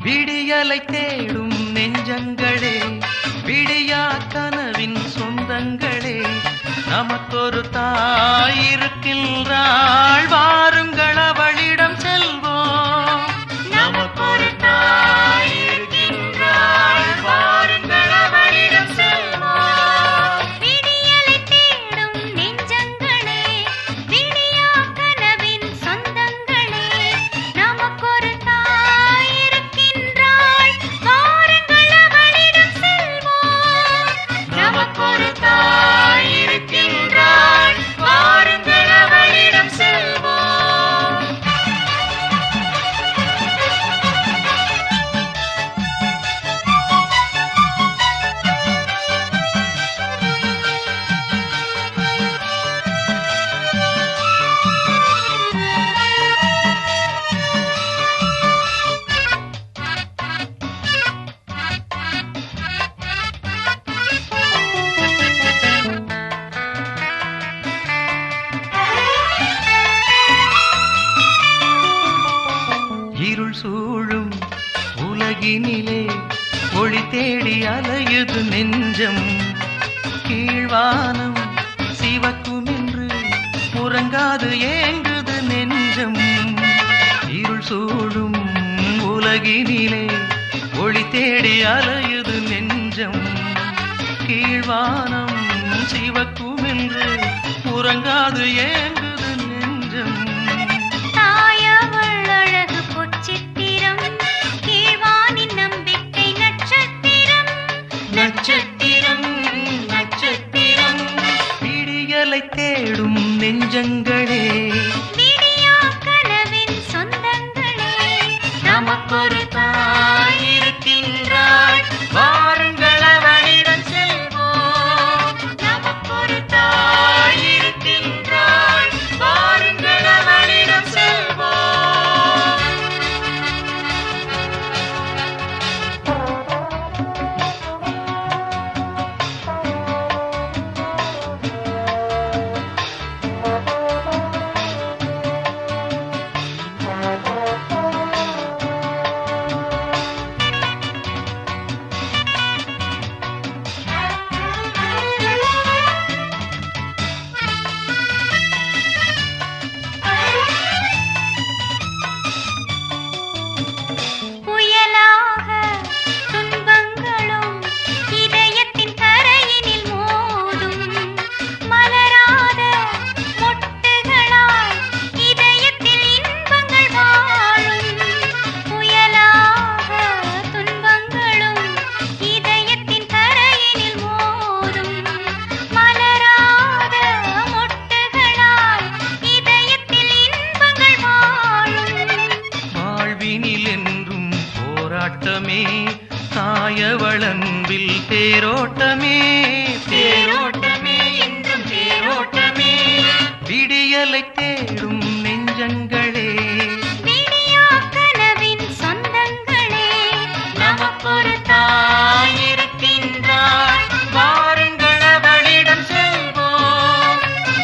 விடியலை தேடும் நெஞ்சங்களே, விடியா கனவின் சொந்தங்களே, நமக்கொரு தாய் இருக்கின்றாள், வாருங்கள் அவளிடம் செல்வோம். நமக்கொரு தாய் இருக்கின்றாள், வாருங்கள் அவளிடம் செல்வோம். விடியலை தேடும் நெஞ்சங்களே, விடியா கனவின் சொந்தங்களே, நமக்கொரு தாய் இருக்கின்றாள், வாருங்கள் அவளிடம் செல்வோம். நமக்கொரு தாய் இருக்கின்றாள், வாருங்கள் அவளிடம் செல்வோம். இருள் சூழும் உலகினிலே ஒளி தேடி அலையுது நெஞ்சம், கீழ்வானம் சிவக்கும் என்று உறங்காது ஏங்குது நெஞ்சம். இருள் சூழும் உலகினிலே ஒளி தேடி அலையுது நெஞ்சம், கீழ்வானம் சிவக்கும் என்று உறங்காது ஏங்குது நெஞ்சம். தாயவள் அழகு பொற்சித்திரம், கீழ்வானின் நம்பிக்கை நட்சத்திரம். நட்சத்திரம் நட்சத்திரம், விடியலை தேடும் நெஞ்சங்களே, விடியா கனவின் சொந்தங்களே, நமக்கொரு தாய் இருக்கின்றாள், வாருங்கள் அவளிடம் செல்வோம். நமக்கொரு தாய் இருக்கின்றாள், வாருங்கள் அவளிடம் செல்வோம். புயலாக துன்பங்களும் இதயத்தின் கரையினில் மோதும், மலராத மொட்டுகளாய் இதயத்தில் இன்பங்கள் வாழும். புயலாக துன்பங்களும் இதயத்தின் கரையினில் மோதும், மலராத மொட்டுகளாய் இதயத்தில் இன்பங்கள் வாழும். வாழ்வினில் என்றும் போராட்டமே, தாயவளன்பில் தேரோட்டமே, தேரோட்டமே என்றும் தேரோட்டமே, விடியலை தேடும் நெஞ்சங்களே, விடியா கனவின் சொந்தங்களே, நமக்கொரு தாய் இருக்கின்றாள், வாருங்கள் அவளிடம் செல்வோம்.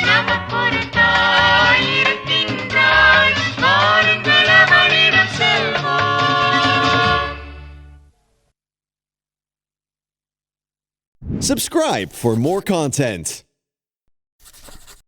நமக்கொரு தாய் இருக்கின்றாள், வாருங்கள் அவளிடம் செல்வோம். Subscribe for more content.